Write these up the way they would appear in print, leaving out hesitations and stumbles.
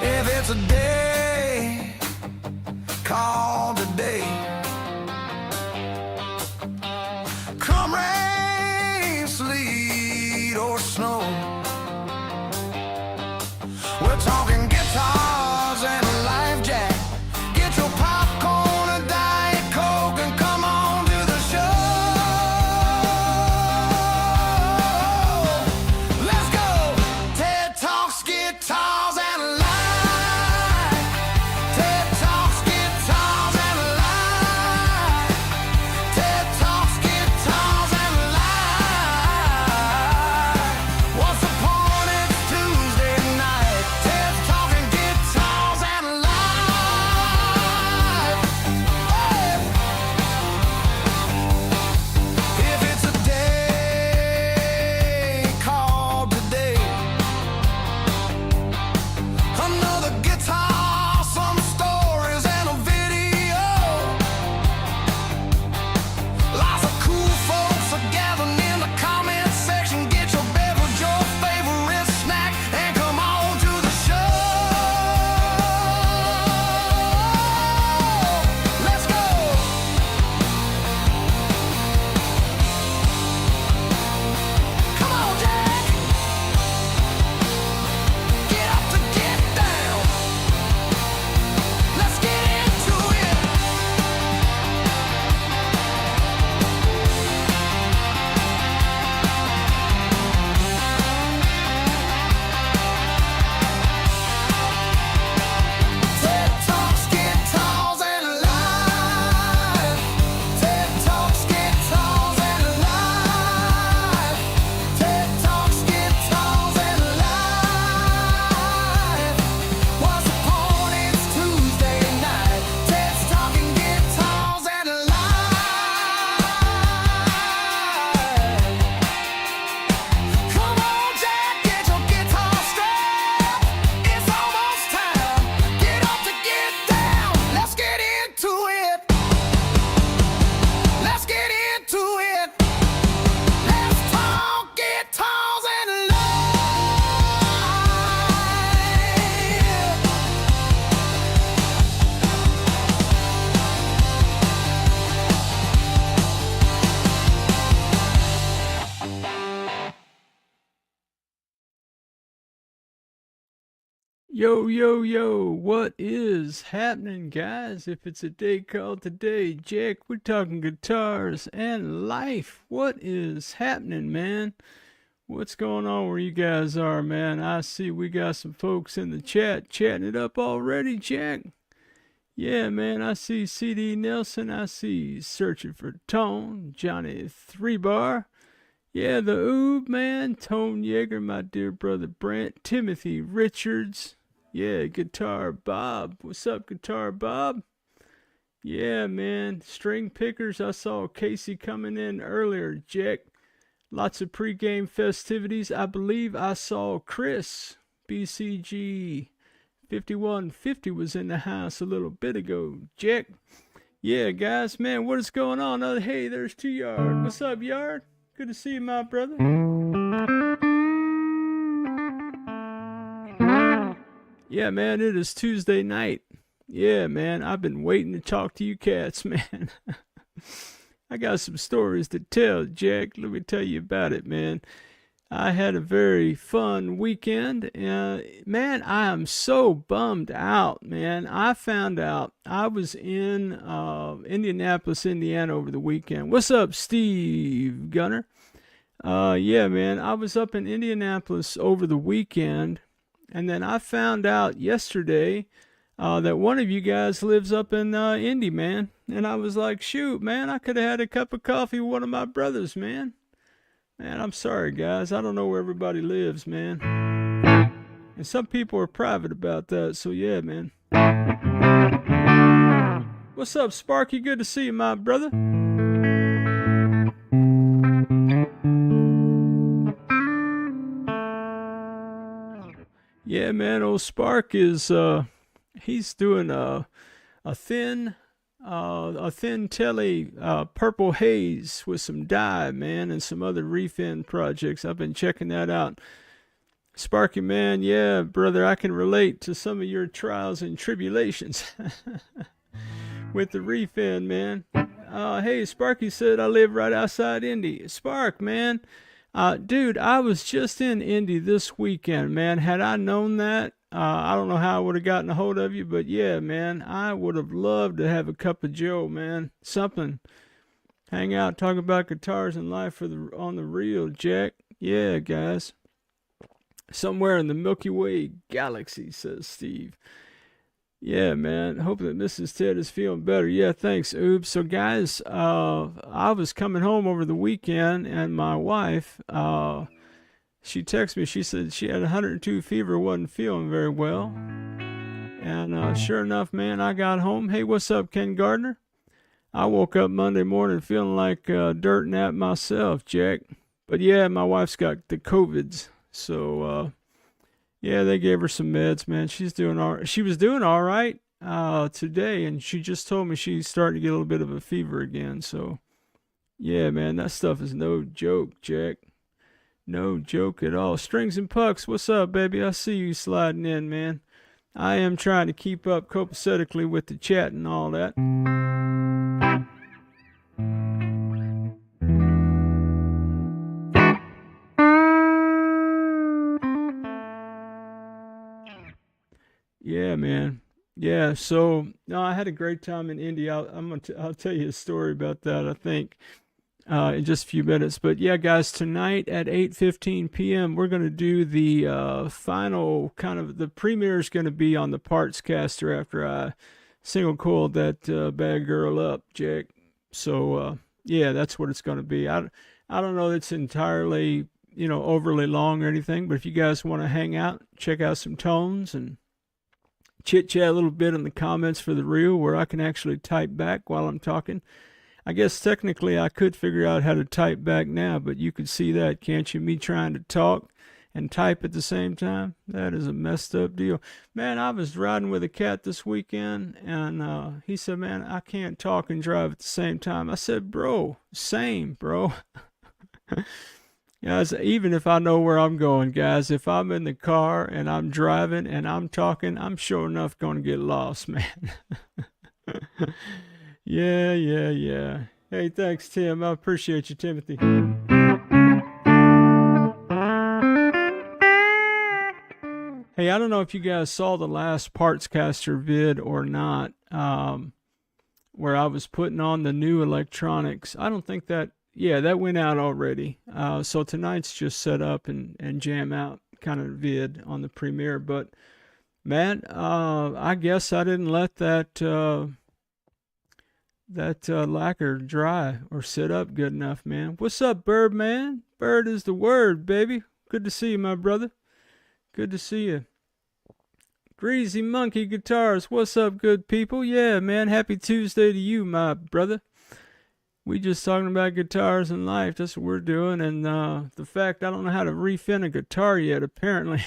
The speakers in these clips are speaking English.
If it's a day called today, come rain, sleet, or snow, we're talking guitars and a life jack. Get your popcorn, a Diet Coke, and come on to the show. Let's go! TED Talks, guitars, and life. TED Talks, guitars, and life. TED Talks, guitars, and life. Once upon a Tuesday night, TED talking guitars and life. Hey! If it's a day called today, another guitar, some stories, and a video. Lots of cool folks are gathering in the comment section. Get your beverage, your favorite snack, and come on to the show. Let's go. Come on, Jack. Get up to get down. Let's get into it. TED Talks, guitars, and life. TED Talks, guitars, and life. TED Talks, guitars, and life. Once upon it's Tuesday night, Ted's talking guitars and life. Come on, Jack, get your guitar strapped. It's almost time. Get up to get down. Let's get into it. Let's get into it. Let's talk guitars and Yo, yo, yo, what is happening, guys? If it's a day called today, Jack, we're talking guitars and life. What is happening, man? What's going on where you guys are, man? I see we got some folks in the chat chatting it up already, Jack. Yeah, man, I see CD Nelson. I see Searching for Tone, Johnny 3-Bar. Yeah, the Oob, man, Tone Yeager, my dear brother Brent, Timothy Richards. Yeah, Guitar Bob. What's up, Guitar Bob? Yeah, man. String Pickers. I saw Casey coming in earlier, Jack. Lots of pregame festivities. I believe I saw Chris. BCG 5150 was in the house a little bit ago, Jack. Yeah, guys, man, what is going on? Oh, hey, there's 2 Yard. What's up, Yard? Good to see you, my brother. Yeah, man, it is Tuesday night. Yeah, man, I've been waiting to talk to you cats, man. I got some stories to tell, Jack. Let me tell you about it, man. I had a very fun weekend. Man, I am so bummed out, man. I found out I was in Indianapolis, Indiana over the weekend. What's up, Steve Gunner? Yeah, man, I was up in Indianapolis over the weekend. And then I found out yesterday that one of you guys lives up in Indy, man. And I was like, shoot, man, I could have had a cup of coffee with one of my brothers, man. Man, I'm sorry, guys. I don't know where everybody lives, man. And some people are private about that, so yeah, man. What's up, Sparky? Good to see you, my brother. Yeah, man, old Spark is, he's doing a thin telly purple haze with some dye, man, and some other reef-in projects. I've been checking that out. Sparky, man, yeah, brother, I can relate to some of your trials and tribulations with the reef end, man. Hey, Sparky said I live right outside Indy. Spark, man. Dude, I was just in Indy this weekend, man. Had I known that, I don't know how I would have gotten a hold of you, but yeah, man, I would have loved to have a cup of Joe, man. Something. Hang out, talk about guitars and life on the real, Jack. Yeah, guys. Somewhere in the Milky Way galaxy, says Steve. Yeah, man. Hope that Mrs. Ted is feeling better. Yeah, thanks, Oops. So, guys, I was coming home over the weekend, and my wife, she texted me. She said she had 102 fever, wasn't feeling very well. And sure enough, man, I got home. Hey, what's up, Ken Gardner? I woke up Monday morning feeling like dirt nap myself, Jack. But yeah, my wife's got the COVIDs. So, yeah, they gave her some meds, man. She was doing all right today, and she just told me she's starting to get a little bit of a fever again. So, yeah, man, that stuff is no joke, Jack. No joke at all. Strings and Pucks, what's up, baby? I see you sliding in, man. I am trying to keep up copacetically with the chat and all that. Yeah, man. Yeah, so no, I had a great time in India. I'll tell you a story about that, I think, in just a few minutes. But yeah, guys, tonight at 8:15 p.m., we're going to do the final kind of the premiere is going to be on the Parts Caster after I single coiled that bad girl up, Jack. So yeah, that's what it's going to be. I don't know that it's entirely, overly long or anything, but if you guys want to hang out, check out some tones and chit chat a little bit in the comments for the reel where I can actually type back while I'm talking. I guess technically I could figure out how to type back now, but you could see that, can't you? Me trying to talk and type at the same time. That is a messed up deal. Man, I was riding with a cat this weekend, and he said, man, I can't talk and drive at the same time. I said, bro, same, bro. Guys, even if I know where I'm going, guys, if I'm in the car and I'm driving and I'm talking, I'm sure enough going to get lost, man. Yeah. Hey, thanks, Tim. I appreciate you, Timothy. Hey, I don't know if you guys saw the last Parts Caster vid or not, where I was putting on the new electronics. I don't think that. Yeah, that went out already. So tonight's just set up and jam out kind of vid on the premiere. But, man, I guess I didn't let that lacquer dry or sit up good enough, man. What's up, Bird, man? Bird is the word, baby. Good to see you, my brother. Good to see you. Greasy Monkey Guitars, what's up, good people? Yeah, man, happy Tuesday to you, my brother. We just talking about guitars and life. That's what we're doing. And the fact I don't know how to refin a guitar yet, apparently.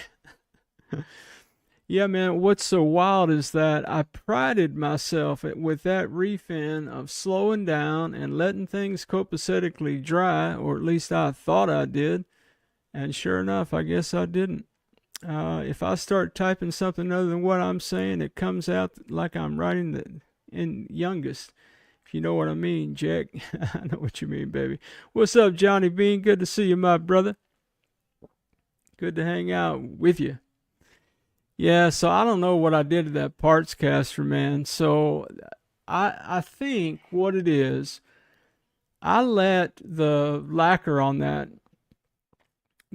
Yeah, man, what's so wild is that I prided myself with that refin of slowing down and letting things copacetically dry, or at least I thought I did. And sure enough, I guess I didn't. If I start typing something other than what I'm saying, it comes out like I'm writing in youngest. You know what I mean, Jack? I know what you mean, baby. What's up, Johnny Bean? Good to see you, my brother. Good to hang out with you. Yeah, so I don't know what I did to that Parts Caster, man. So I think what it is, I let the lacquer on that.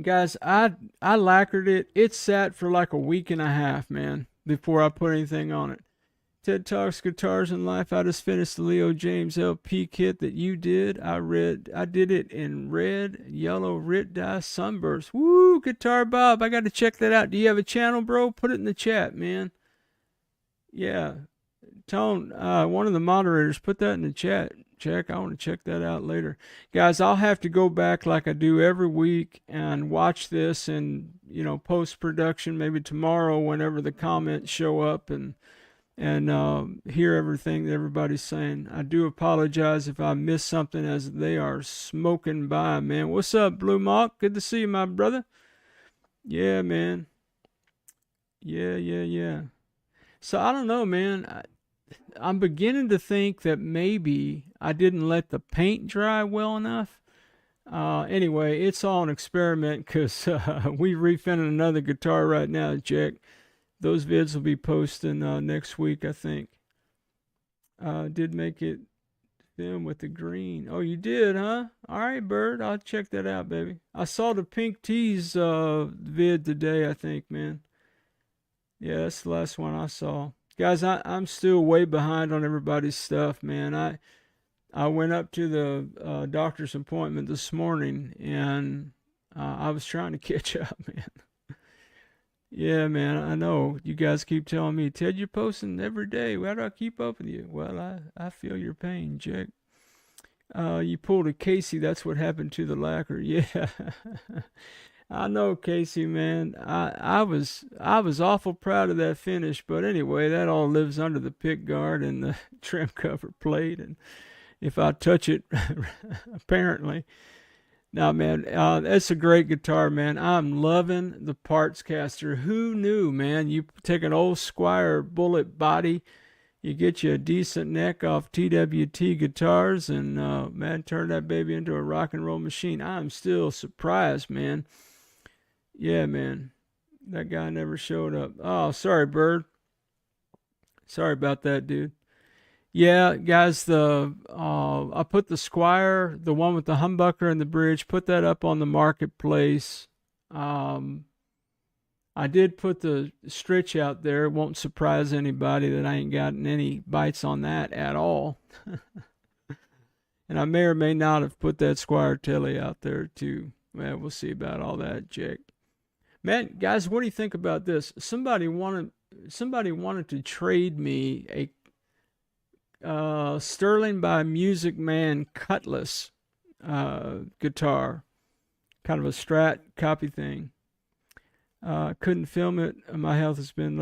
Guys, I lacquered it. It sat for like a week and a half, man, before I put anything on it. Ted Talks Guitars and Life. I just finished the Leo James LP kit that you did. I did it in red, yellow, Rit Dye Sunburst. Woo, Guitar Bob. I got to check that out. Do you have a channel, bro? Put it in the chat, man. Yeah. Tone, one of the moderators, put that in the chat. Check. I want to check that out later. Guys, I'll have to go back like I do every week and watch this and, post-production maybe tomorrow whenever the comments show up and hear everything that everybody's saying. I do apologize if I miss something as they are smoking by, man. What's up, Blue Mock? Good to see you, my brother. Yeah, man. Yeah, yeah, yeah. So I don't know, man. I'm beginning to think that maybe I didn't let the paint dry well enough. Anyway, it's all an experiment because we refinning another guitar right now, Jack. Those vids will be posting next week, I think. Did make it film with the green. Oh, you did, huh? All right, Bird. I'll check that out, baby. I saw the Pink Tees vid today, I think, man. Yeah, that's the last one I saw. Guys, I'm still way behind on everybody's stuff, man. I went up to the doctor's appointment this morning, and I was trying to catch up, man. Yeah, man, I know. You guys keep telling me, Ted, you're posting every day. How do I keep up with you? Well, I feel your pain, Jack. You pulled a Casey. That's what happened to the lacquer. Yeah. I know, Casey, man. I was awful proud of that finish, but anyway, that all lives under the pick guard and the trim cover plate, and if I touch it, apparently. Now, man, that's a great guitar, man. I'm loving the parts caster. Who knew, man? You take an old Squire bullet body, you get you a decent neck off TWT guitars, and man, turn that baby into a rock and roll machine. I'm still surprised, man. Yeah, man. That guy never showed up. Oh, sorry, Bird. Sorry about that, dude. Yeah, guys, the I put the Squire, the one with the humbucker and the bridge, put that up on the marketplace. Um, I did put the stretch out there. It won't surprise anybody that I ain't gotten any bites on that at all. And I may or may not have put that Squire Telly out there too. Well, we'll see about all that, Jake. Man, guys, what do you think about this? Somebody wanted to trade me a Sterling by Music Man Cutlass guitar, kind of a Strat copy thing. Couldn't film it. My health has been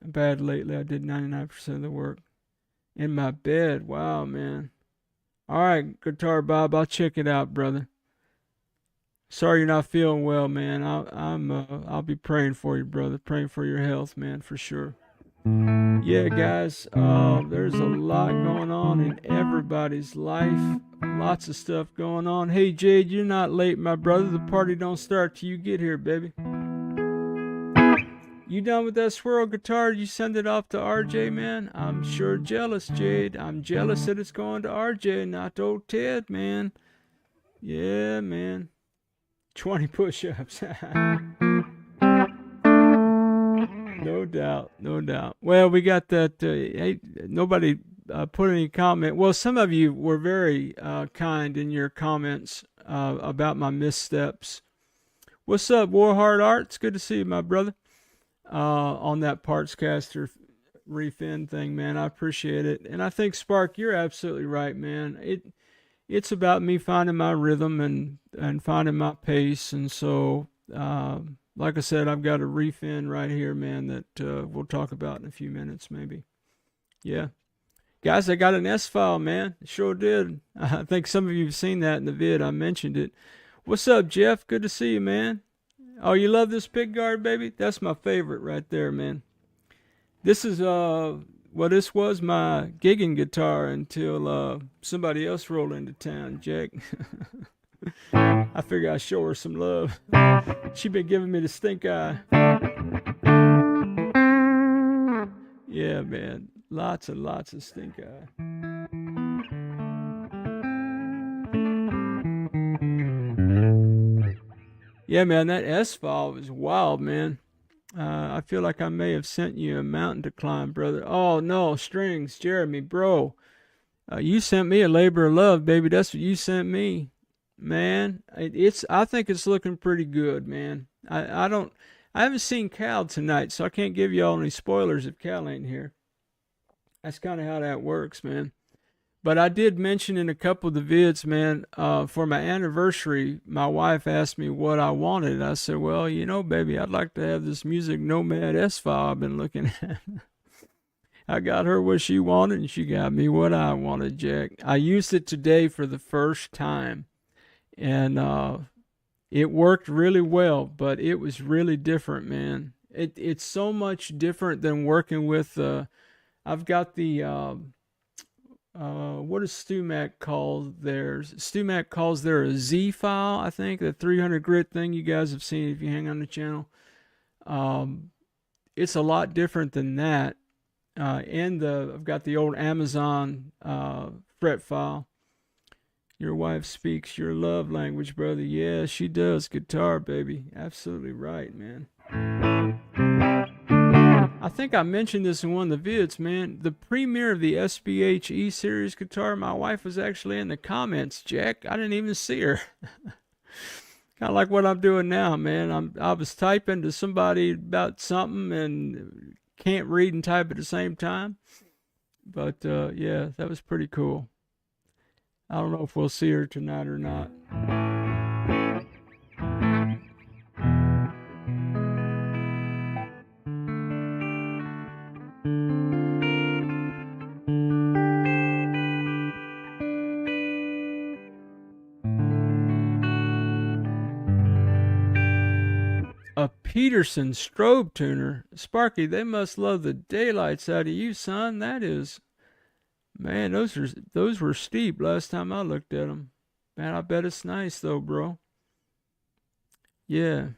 bad lately. I did 99% of the work in my bed. Wow, man. All right, Guitar Bob, I'll check it out, brother. Sorry you're not feeling well, man. I'll be praying for you, brother. Praying for your health, man, for sure. Yeah, guys, there's a lot going on in everybody's life. Lots of stuff going on. Hey, Jade, you're not late, my brother. The party don't start till you get here, baby. You done with that swirl guitar? You send it off to RJ, man? I'm sure jealous, Jade. I'm jealous that it's going to RJ, not to old Ted, man. Yeah, man. 20 push-ups. No doubt, no doubt. Well, we got that. Hey, nobody put any comment. Well, some of you were very kind in your comments about my missteps. What's up, Warhard Arts? Good to see you, my brother. On that parts caster refin thing, man. I appreciate it. And I think, Spark, you're absolutely right, man. It's about me finding my rhythm and finding my pace. And so, like I said, I've got a refin right here, man, that we'll talk about in a few minutes, maybe. Yeah. Guys, I got an S file, man. Sure did. I think some of you have seen that in the vid. I mentioned it. What's up, Jeff? Good to see you, man. Oh, you love this pickguard, baby? That's my favorite right there, man. This is this was my gigging guitar until somebody else rolled into town, Jack. I figure I'd show her some love. She been giving me the stink eye. Yeah, man. Lots and lots of stink eye. Yeah, man, that S file was wild, man. I feel like I may have sent you a mountain to climb, brother. Oh, no, strings, Jeremy, bro. You sent me a labor of love, baby. That's what you sent me. Man, I think it's looking pretty good, man. I haven't seen Cal tonight, so I can't give y'all any spoilers if Cal ain't here. That's kind of how that works, man. But I did mention in a couple of the vids, man, for my anniversary, my wife asked me what I wanted. I said, well, baby, I'd like to have this Music Nomad S file I've been looking at. I got her what she wanted, and she got me what I wanted, Jack. I used it today for the first time. And It worked really well, but it was really different, man. It's so much different than working with. I've got the what does StuMac call theirs? StuMac calls there a Z file, I think, the 300 grit thing you guys have seen if you hang on the channel. Um, it's a lot different than that. And I've got the old Amazon fret file. Your wife speaks your love language, brother. Yeah, she does. Guitar, baby. Absolutely right, man. I think I mentioned this in one of the vids, man. The premiere of the SBH E series guitar, my wife was actually in the comments, Jack. I didn't even see her. Kind of like what I'm doing now, man. I was typing to somebody about something and can't read and type at the same time. But yeah, that was pretty cool. I don't know if we'll see her tonight or not. A Peterson strobe tuner. Sparky, they must love the daylights out of you, son. That is, man, those were steep last time I looked at them. Man, I bet it's nice though, bro. Yeah.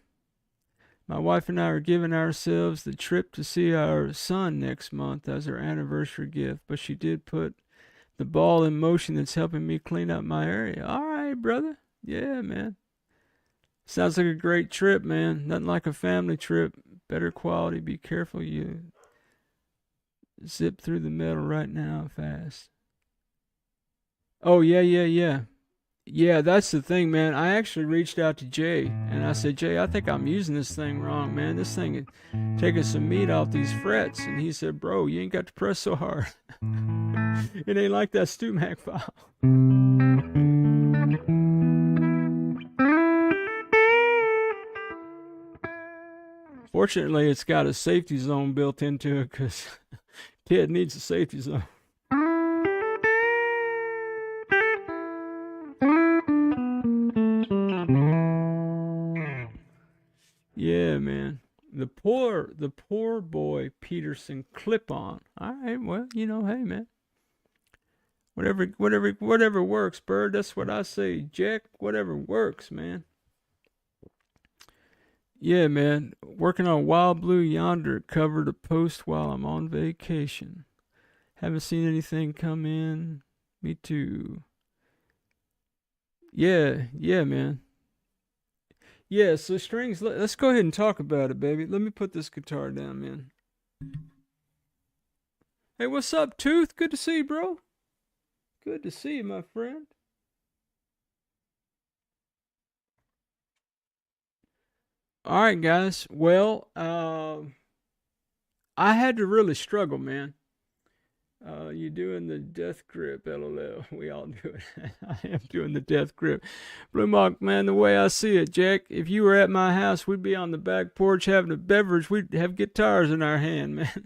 My wife and I are giving ourselves the trip to see our son next month as our anniversary gift, but she did put the ball in motion that's helping me clean up my area. All right, brother. Yeah, man. Sounds like a great trip, man. Nothing like a family trip. Better quality. Be careful. You zip through the metal right now fast. Oh, yeah, yeah, yeah. Yeah, that's the thing, man. I actually reached out to Jay and I said, Jay, I think I'm using this thing wrong, man. This thing is taking some meat off these frets. And he said, bro, you ain't got to press so hard. It ain't like that StuMac file. Fortunately, it's got a safety zone built into it because Ted needs a safety zone. Yeah, man. The poor boy Peterson clip on. All right, well, hey, man. Whatever works, Bird. That's what I say, Jack. Whatever works, man. Yeah, man. Working on Wild Blue Yonder cover to post while I'm on vacation. Haven't seen anything come in. Me too. Yeah, man. Yeah, so strings, let's go ahead and talk about it, baby. Let me put this guitar down, man. Hey, what's up, Tooth? Good to see you, bro. Good to see you, my friend. All right, guys. Well, I had to really struggle, man. You doing the death grip, LOL. We all do it. I am doing the death grip. Blue Mark, man, the way I see it, Jack, if you were at my house, we'd be on the back porch having a beverage. We'd have guitars in our hand, man.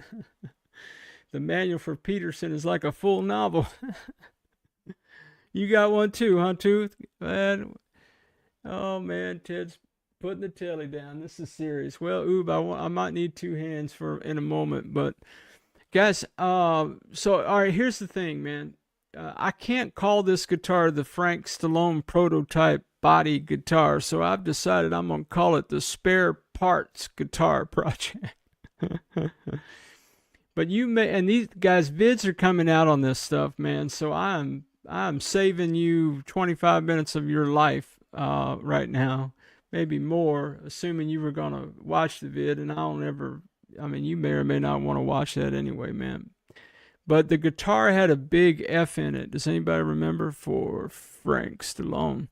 The manual for Peterson is like a full novel. You got one too, huh, Tooth? Man. Oh, man, Ted's putting the telly down. This is serious. Well, I might need two hands for in a moment, but guys, so all right, here's the thing, man. I can't call this guitar the Frank Stallone prototype body guitar, so I've decided I'm gonna call it the spare parts guitar project. But and these guys, vids are coming out on this stuff, man. So I'm saving you 25 minutes of your life right now, maybe more, assuming you were gonna watch the vid, and I mean, you may or may not want to watch that anyway, man. But the guitar had a big F in it. Does anybody remember, for Frank Stallone?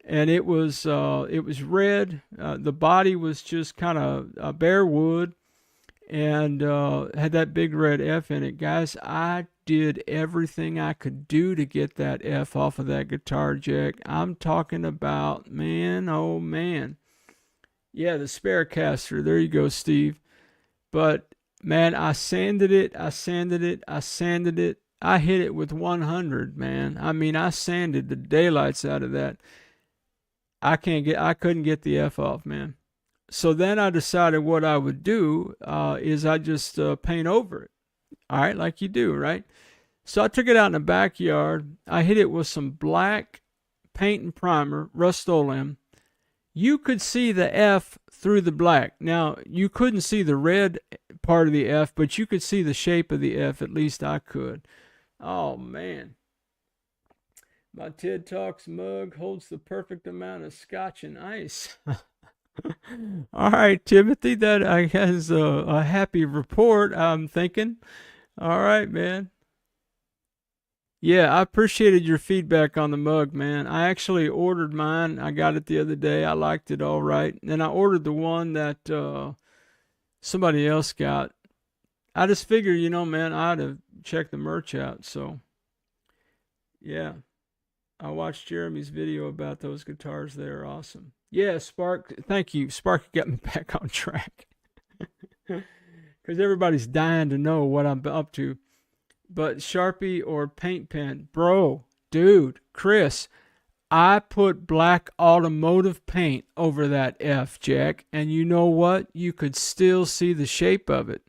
And it was red. The body was just kind of bare wood, and had that big red F in it. Guys, I did everything I could do to get that F off of that guitar, Jack. I'm talking about, man, oh man. Yeah, the spare caster. There you go, Steve. But man, I sanded it. I hit it with 100, man. I mean, I sanded the daylights out of that. I couldn't get the F off, man. So then I decided what I would do is I just paint over it. All right, like you do, right? So I took it out in the backyard. I hit it with some black paint and primer, Rust-Oleum. You could see the F through the black. Now, you couldn't see the red part of the F, but you could see the shape of the F. At least I could. Oh, man. My TED Talks mug holds the perfect amount of scotch and ice. All right, Timothy, that I has a happy report, I'm thinking. All right, man. Yeah, I appreciated your feedback on the mug, man. I actually ordered mine. I got it the other day. I liked it all right. And I ordered the one that somebody else got. I just figured, man, I'd have checked the merch out. So, yeah, I watched Jeremy's video about those guitars. They're awesome. Yeah, Spark, thank you. Spark got me back on track. Because everybody's dying to know what I'm up to. But Sharpie or paint pen, bro, dude, Chris, I put black automotive paint over that F, Jack, and you know what? You could still see the shape of it.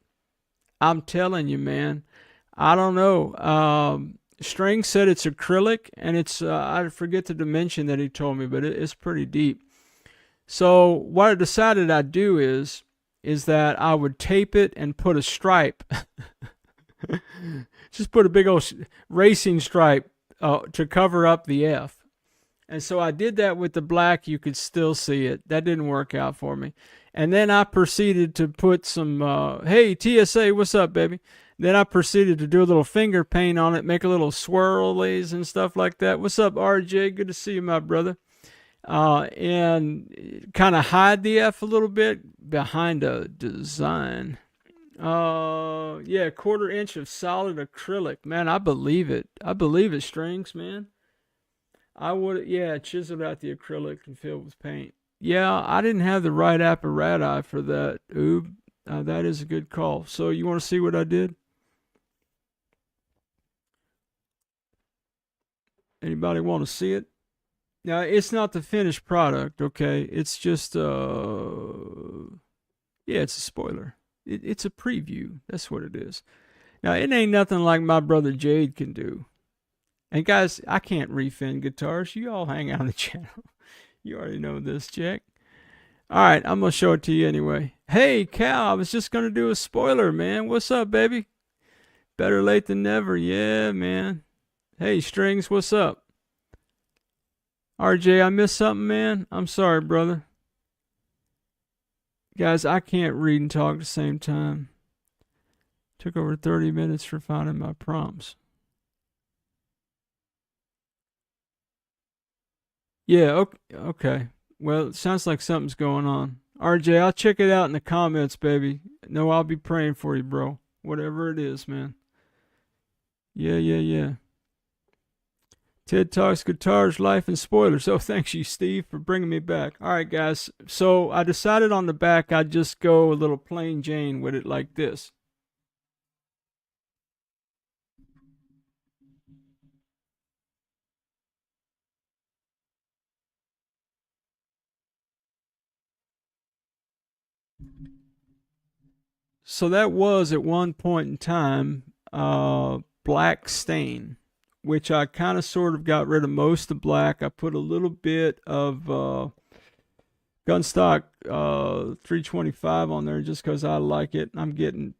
I'm telling you, man. I don't know. String said it's acrylic, and it's I forget the dimension that he told me, but it's pretty deep. So what I decided I'd do is that I would tape it and put a stripe. Just put a big old racing stripe to cover up the F. And so I did that with the black. You could still see it. That didn't work out for me. And then I proceeded to put some, hey, TSA, what's up, baby? Then I proceeded to do a little finger paint on it, make a little swirlies and stuff like that. What's up, RJ? Good to see you, my brother. And kind of hide the F a little bit behind a design. Yeah, 1/4 inch of solid acrylic. Man, I believe it. I believe it, Strings, man. I would, yeah, chiseled out the acrylic and filled with paint. Yeah, I didn't have the right apparatus for that. Oob, that is a good call. So you want to see what I did? Anybody want to see it? Now, it's not the finished product, okay? It's just, yeah, it's a spoiler. It's a preview. That's what it is. Now, it ain't nothing like my brother Jade can do. And guys, I can't refin guitars. You all hang out on the channel. You already know this, Jack. All right, I'm going to show it to you anyway. Hey, Cal, I was just going to do a spoiler, man. What's up, baby? Better late than never. Yeah, man. Hey, Strings, what's up? RJ, I missed something, man. I'm sorry, brother. Guys, I can't read and talk at the same time. Took over 30 minutes for finding my prompts. Yeah, okay. Well, it sounds like something's going on. RJ, I'll check it out in the comments, baby. No, I'll be praying for you, bro. Whatever it is, man. Yeah. TED Talks, Guitars, Life, and Spoilers. Oh, thanks you, Steve, for bringing me back. All right, guys. So I decided on the back I'd just go a little plain Jane with it like this. So that was at one point in time black stain, which I kind of sort of got rid of most of the black. I put a little bit of Gunstock 325 on there just because I like it. I'm getting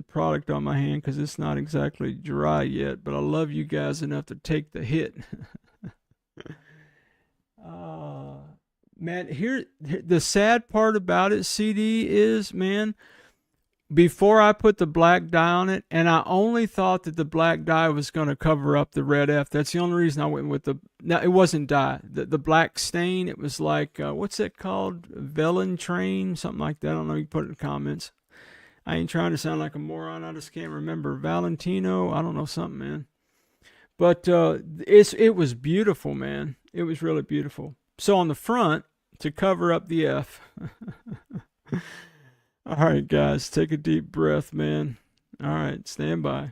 product on my hand because it's not exactly dry yet, but I love you guys enough to take the hit. uh, Man, here the sad part about it, CD, is, man, before I put the black dye on it, and I only thought that the black dye was going to cover up the red F. That's the only reason I went with the. Now, it wasn't dye. The black stain, it was like, what's that called? Velentrain, something like that. I don't know. You can put it in the comments. I ain't trying to sound like a moron. I just can't remember. Valentino, I don't know, something, man. But it was beautiful, man. It was really beautiful. So on the front, to cover up the F. All right, guys, take a deep breath, man. All right, stand by.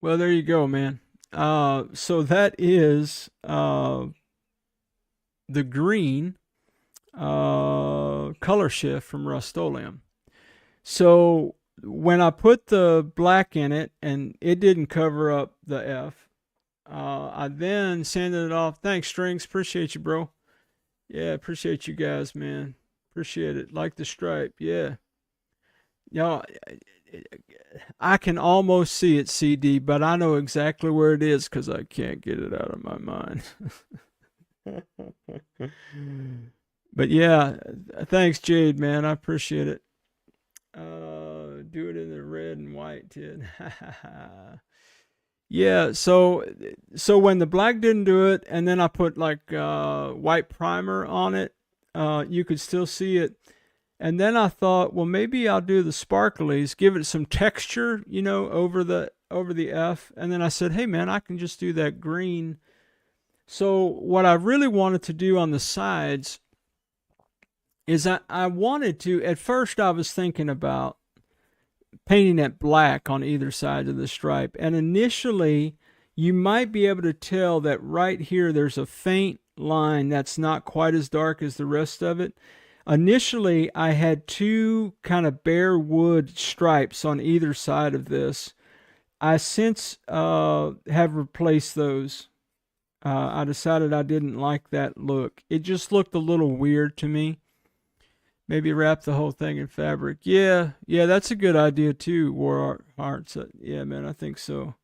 Well, there you go, man. So that is the green color shift from Rust-Oleum. So when I put the black in it and it didn't cover up the F, I then sanded it off. Thanks, Strings. Appreciate you, bro. Yeah, appreciate you guys, man. Appreciate it. Like the stripe. Yeah. Y'all, I can almost see it, CD, but I know exactly where it is because I can't get it out of my mind. But yeah, thanks, Jade, man. I appreciate it. Do it in the red and white, Ted. Yeah, so when the black didn't do it, and then I put like white primer on it, you could still see it. And then I thought, well, maybe I'll do the sparklies, give it some texture, over the F. And then I said, hey man, I can just do that green. So what I really wanted to do on the sides is I wanted to, at first I was thinking about painting it black on either side of the stripe. And initially, you might be able to tell that right here there's a faint line that's not quite as dark as the rest of it. Initially, I had two kind of bare wood stripes on either side of this. I since have replaced those. I decided I didn't like that look. It just looked a little weird to me. Maybe wrap the whole thing in fabric. Yeah, that's a good idea too, War Hearts. Yeah, man, I think so.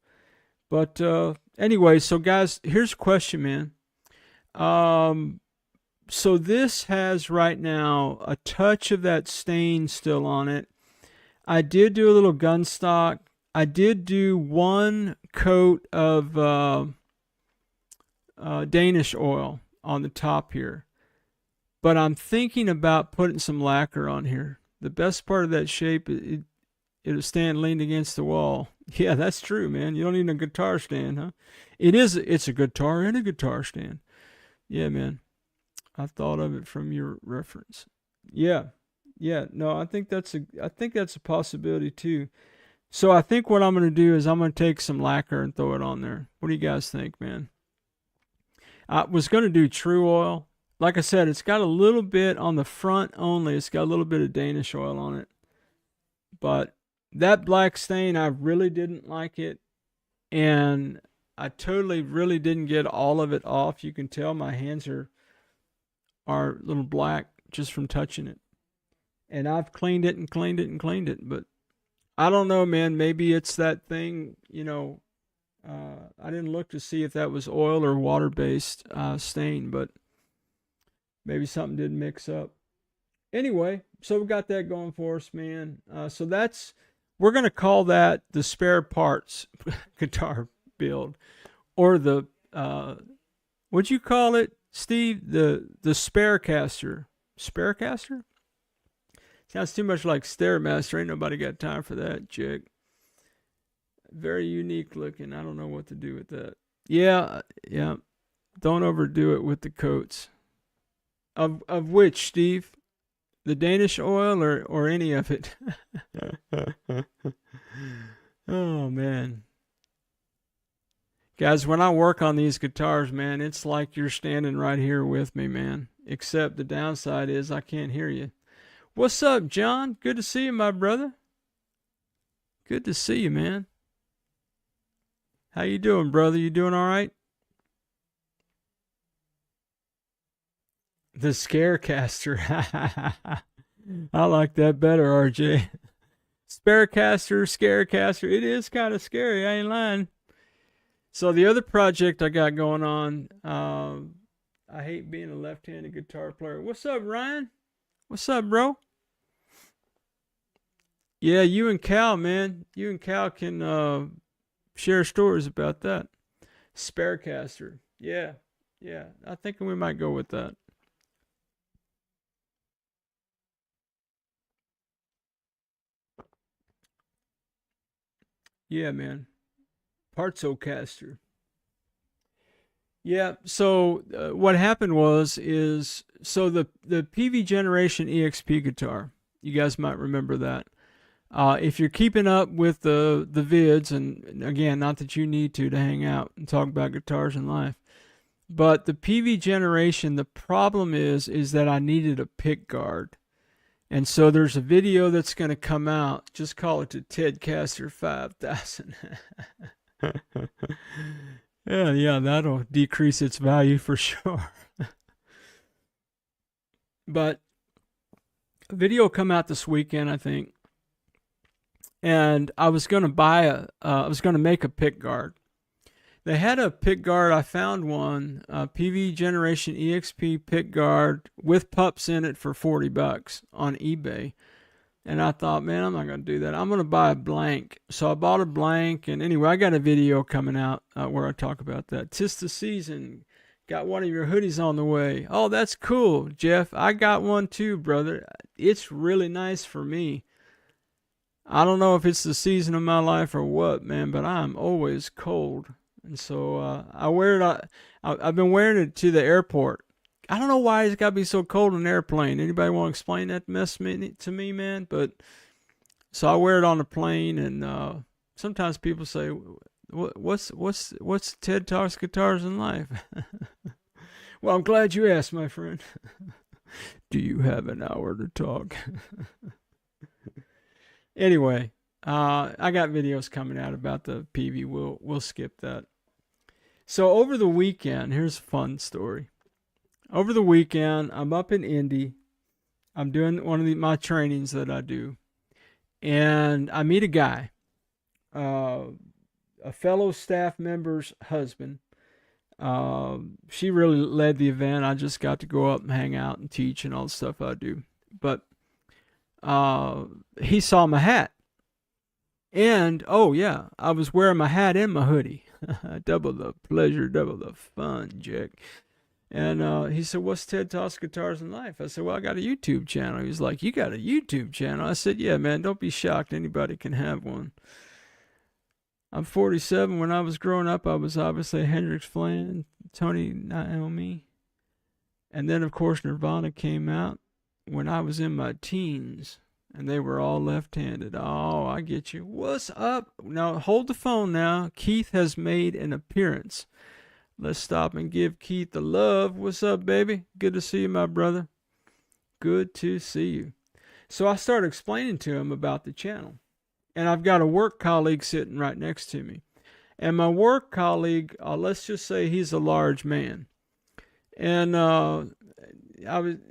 But anyway, so guys, here's a question, man. So this has right now a touch of that stain still on it. I did do a little gun stock. I did do one coat of Danish oil on the top here. But I'm thinking about putting some lacquer on here. The best part of that shape, it'll stand leaned against the wall. Yeah, that's true, man. You don't need a guitar stand, huh? It's a guitar and a guitar stand. Yeah, man. I thought of it from your reference. Yeah. No, I think that's a possibility too. So I think what I'm gonna do is I'm gonna take some lacquer and throw it on there. What do you guys think, man? I was gonna do True Oil. Like I said, it's got a little bit on the front only. It's got a little bit of Danish oil on it. But that black stain, I really didn't like it. And I totally really didn't get all of it off. You can tell my hands are a little black just from touching it. And I've cleaned it and cleaned it and cleaned it. But I don't know, man. Maybe it's that thing, I didn't look to see if that was oil or water-based stain, but maybe something didn't mix up. Anyway, so we got that going for us, man. So we're going to call that the spare parts guitar build, or the, what'd you call it, Steve? The Sparecaster. Sparecaster? Sounds too much like Stairmaster. Ain't nobody got time for that, chick. Very unique looking. I don't know what to do with that. Yeah. Don't overdo it with the coats. Of which, Steve? The Danish oil or any of it? Oh, man. Guys, when I work on these guitars, man, it's like you're standing right here with me, man. Except the downside is I can't hear you. What's up, John? Good to see you, my brother. Good to see you, man. How you doing, brother? You doing all right? The Scarecaster. I like that better, RJ. Scarecaster. It is kind of scary. I ain't lying. So the other project I got going on, I hate being a left-handed guitar player. What's up, Ryan? What's up, bro? Yeah, you and Cal, man. You and Cal can share stories about that. Sparecaster. Yeah. I think we might go with that. Yeah, man. Partsocaster. Yeah. So what happened is so the PV Generation EXP guitar. You guys might remember that. If you're keeping up with the vids, and again, not that you need to hang out and talk about guitars and life, but the PV generation, the problem is that I needed a pick guard. And so there's a video that's going to come out. Just call it the Tedcaster 5000. Yeah, that'll decrease its value for sure. But a video will come out this weekend, I think. And I was going to make a pick guard. They had a pick guard. I found one, PV Generation EXP pick guard with pups in it for $40 on eBay. And I thought, man, I'm not going to do that. I'm going to buy a blank. So I bought a blank. And anyway, I got a video coming out where I talk about that. 'Tis the season. Got one of your hoodies on the way. Oh, that's cool, Jeff. I got one too, brother. It's really nice for me. I don't know if it's the season of my life or what, man, but I'm always cold. And so I wear it. I've been wearing it to the airport. I don't know why it's got to be so cold in an airplane. Anybody want to explain that mess to me, man? But so I wear it on the plane, and sometimes people say, "What's Ted Talks Guitars in Life?" Well, I'm glad you asked, my friend. Do you have an hour to talk? Anyway, I got videos coming out about the PV. We'll skip that. So over the weekend, here's a fun story. Over the weekend, I'm up in Indy. I'm doing one of my trainings that I do, and I meet a guy, a fellow staff member's husband. She really led the event. I just got to go up and hang out and teach and all the stuff I do. But he saw my hat. And, oh yeah, I was wearing my hat and my hoodie. Double the pleasure, double the fun, Jack. And he said, "What's Ted Talks Guitars in Life?" I said, "Well, I got a YouTube channel." He was like, "You got a YouTube channel?" I said, "Yeah, man, don't be shocked. Anybody can have one." I'm 47. When I was growing up, I was obviously a Hendrix fan, Tony Iommi. And then, of course, Nirvana came out when I was in my teens. And they were all left-handed. Oh, I get you. What's up? Now, hold the phone now. Keith has made an appearance. Let's stop and give Keith the love. What's up, baby? Good to see you, my brother. Good to see you. So I started explaining to him about the channel. And I've got a work colleague sitting right next to me. And my work colleague, let's just say he's a large man. And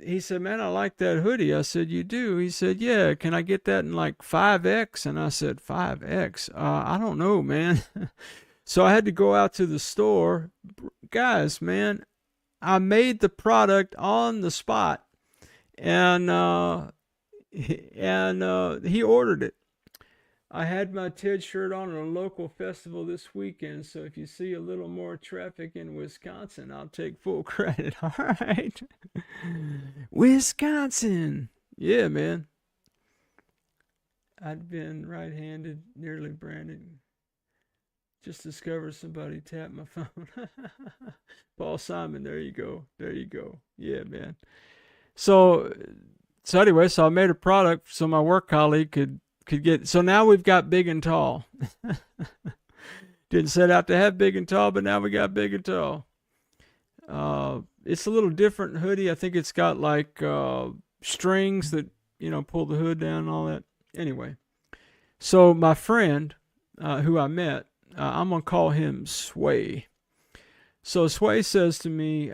he said, "Man, I like that hoodie." I said, "You do?" He said, "Yeah, can I get that in like 5X?" And I said, 5X? I don't know, man. So I had to go out to the store. Guys, man, I made the product on the spot. And he ordered it. I had my Ted shirt on at a local festival this weekend, so if you see a little more traffic in Wisconsin, I'll take full credit. All right. Wisconsin. Yeah, man. I'd been right-handed, nearly branded. Just discovered somebody tapped my phone. Paul Simon, there you go. There you go. Yeah, man. So anyway, so I made a product so my work colleague could get. So now we've got big and tall. Didn't set out to have big and tall, but now we got big and tall. It's a little different hoodie. I think it's got like strings that, pull the hood down and all that. Anyway, so my friend who I met, I'm going to call him Sway. So Sway says to me,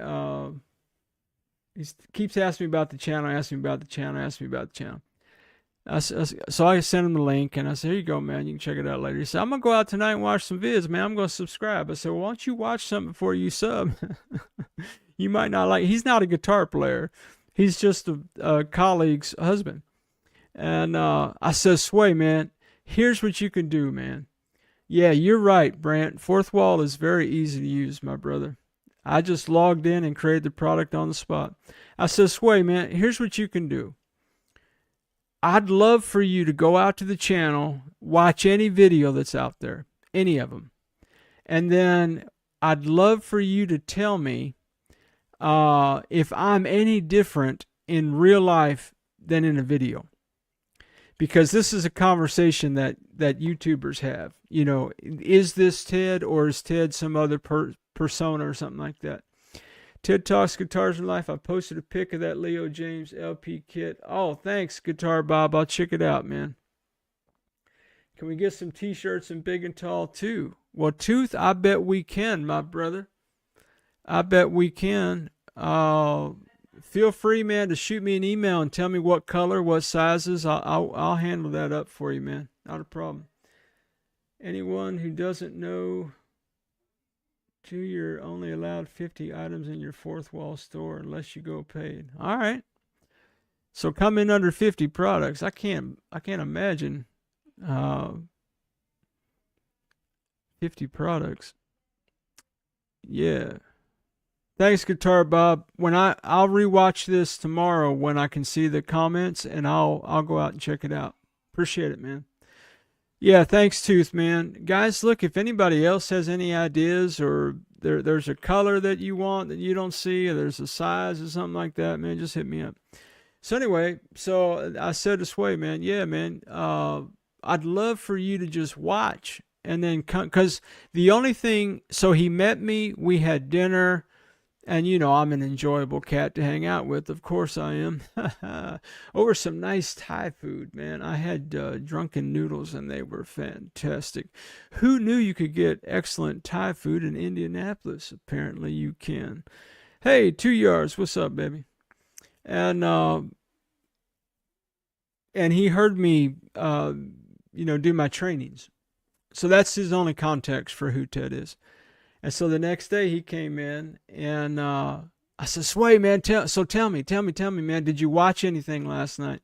he keeps asking me about the channel, asking me about the channel, asking me about the channel. So I sent him the link, and I said, "Here you go, man. You can check it out later." He said, "I'm going to go out tonight and watch some vids, man. I'm going to subscribe." I said, "Well, why don't you watch something before you sub?" You might not like. He's not a guitar player. He's just a colleague's husband. And I said, "Sway, man, here's what you can do, man." Yeah, you're right, Brant. Fourth Wall is very easy to use, my brother. I just logged in and created the product on the spot. I said, "Sway, man, here's what you can do. I'd love for you to go out to the channel, watch any video that's out there, any of them. And then I'd love for you to tell me if I'm any different in real life than in a video. because this is a conversation that YouTubers have. You know, is this Ted, or is Ted some other persona or something like that? Ted Talks Guitars in Life. I posted a pic of that Leo James LP kit. Oh, thanks, Guitar Bob. I'll check it out, man. Can we get some t-shirts in big and tall too? Well, Tooth, I bet we can, my brother. I bet we can. Feel free, man, to shoot me an email and tell me what color, what sizes. I'll handle that up for you, man. Not a problem. Anyone who doesn't know, you're only allowed 50 items in your fourth wall store unless you go paid. All right. So come in under 50 products. I can't imagine 50 products. Yeah. Thanks, Guitar Bob. When I'll rewatch this tomorrow when I can see the comments, and I'll go out and check it out. Appreciate it, man. Yeah, thanks, Tooth, man. Guys, look, if anybody else has any ideas, or there's a color that you want that you don't see, or there's a size or something like that, man, just hit me up. So anyway, so I said to Sway, man, yeah, man, I'd love for you to just watch and then come, because the only thing, so he met me, we had dinner. And, you know, I'm an enjoyable cat to hang out with. Of course I am. Over some nice Thai food, man. I had drunken noodles, and they were fantastic. Who knew you could get excellent Thai food in Indianapolis? Apparently you can. Hey, 2 yards. What's up, baby? And he heard me, do my trainings. So that's his only context for who Ted is. And so the next day he came in, and I said, Sway, man, tell me, man, did you watch anything last night?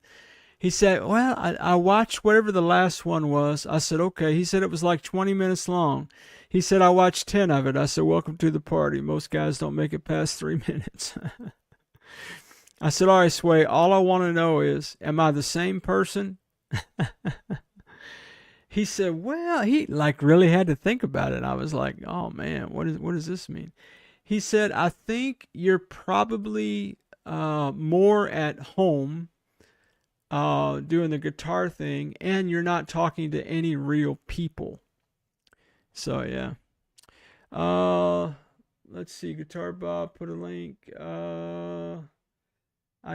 He said, well, I watched whatever the last one was. I said, okay. He said it was like 20 minutes long. He said, I watched 10 of it. I said, welcome to the party. Most guys don't make it past 3 minutes. I said, all right, Sway, all I want to know is, am I the same person? He said, well, he like really had to think about it. I was like, oh man, what does this mean? He said, I think you're probably more at home doing the guitar thing, and you're not talking to any real people. So yeah. Let's see, Guitar Bob put a link. I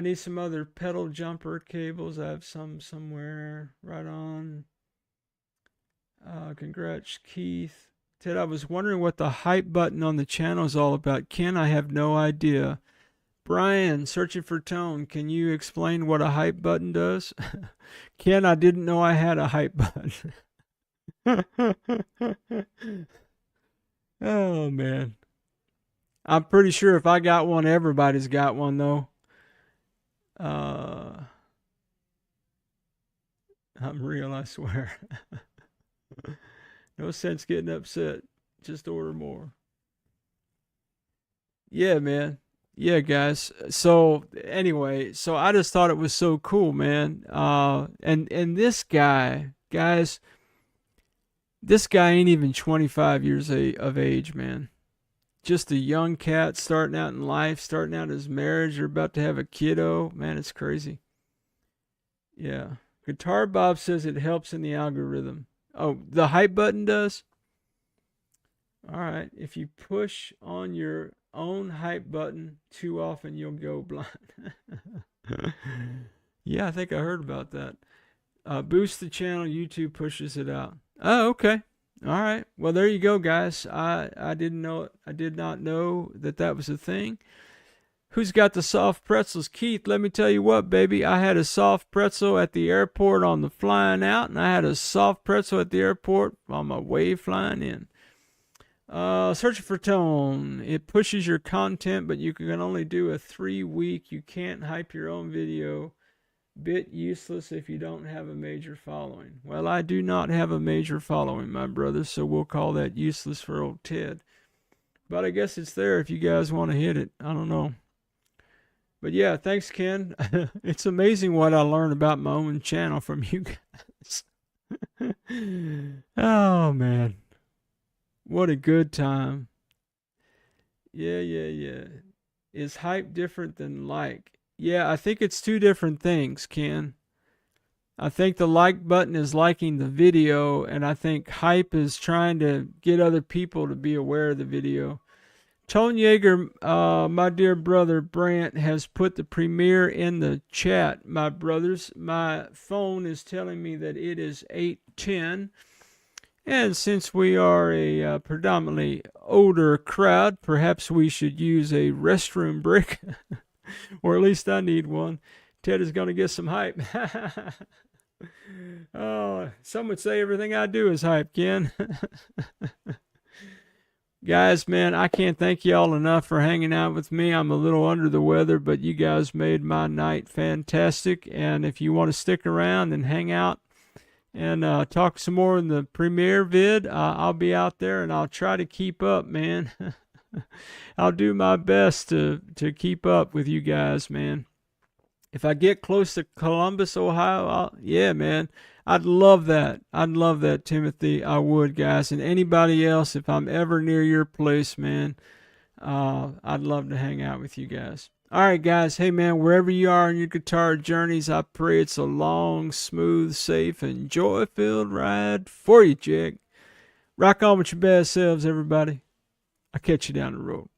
need some other pedal jumper cables. I have some somewhere. Right on. Congrats, Keith. Ted, I was wondering what the hype button on the channel is all about. Ken, I have no idea. Brian, searching for tone. Can you explain what a hype button does? Ken, I didn't know I had a hype button. Oh, man. I'm pretty sure if I got one, everybody's got one, though. I'm real, I swear. No sense getting upset. Just order more. Yeah, man. Yeah, guys. So anyway, so I just thought it was so cool, man. And this guy, guys, this guy ain't even 25 years of age, man. Just a young cat starting out in life, starting out his marriage. They're about to have a kiddo. Man, it's crazy. Yeah. Guitar Bob says it helps in the algorithm. Oh, the hype button does? All right. If you push on your own hype button too often, you'll go blind. Yeah, I think I heard about that. Boost the channel. YouTube pushes it out. Oh, okay. All right. Well, there you go, guys. I didn't know. I did not know that was a thing. Who's got the soft pretzels? Keith, let me tell you what, baby. I had a soft pretzel at the airport on the flying out, and I had a soft pretzel at the airport on my way flying in. Searching for tone. It pushes your content, but you can only do a 3-week. You can't hype your own video. Bit useless if you don't have a major following. Well, I do not have a major following, my brother, so we'll call that useless for old Ted. But I guess it's there if you guys want to hit it. I don't know. But yeah, thanks, Ken. It's amazing what I learn about my own channel from you guys. Oh, man. What a good time. Yeah. Is hype different than like? Yeah, I think it's two different things, Ken. I think the like button is liking the video, and I think hype is trying to get other people to be aware of the video. Tone Yeager, my dear brother Brant, has put the premiere in the chat, my brothers. My phone is telling me that it is 8:10. And since we are a predominantly older crowd, perhaps we should use a restroom break. Or at least I need one. Ted is going to get some hype. Oh, some would say everything I do is hype, Ken. Guys, man, I can't thank y'all enough for hanging out with me. I'm a little under the weather, but you guys made my night fantastic. And if you want to stick around and hang out and talk some more in the premiere vid, I'll be out there and I'll try to keep up, man. I'll do my best to keep up with you guys, man. If I get close to Columbus, Ohio, yeah, man, I'd love that. I'd love that, Timothy. I would, guys. And anybody else, if I'm ever near your place, man, I'd love to hang out with you guys. All right, guys. Hey, man, wherever you are in your guitar journeys, I pray it's a long, smooth, safe, and joy-filled ride for you, Jack. Rock on with your best selves, everybody. I'll catch you down the road.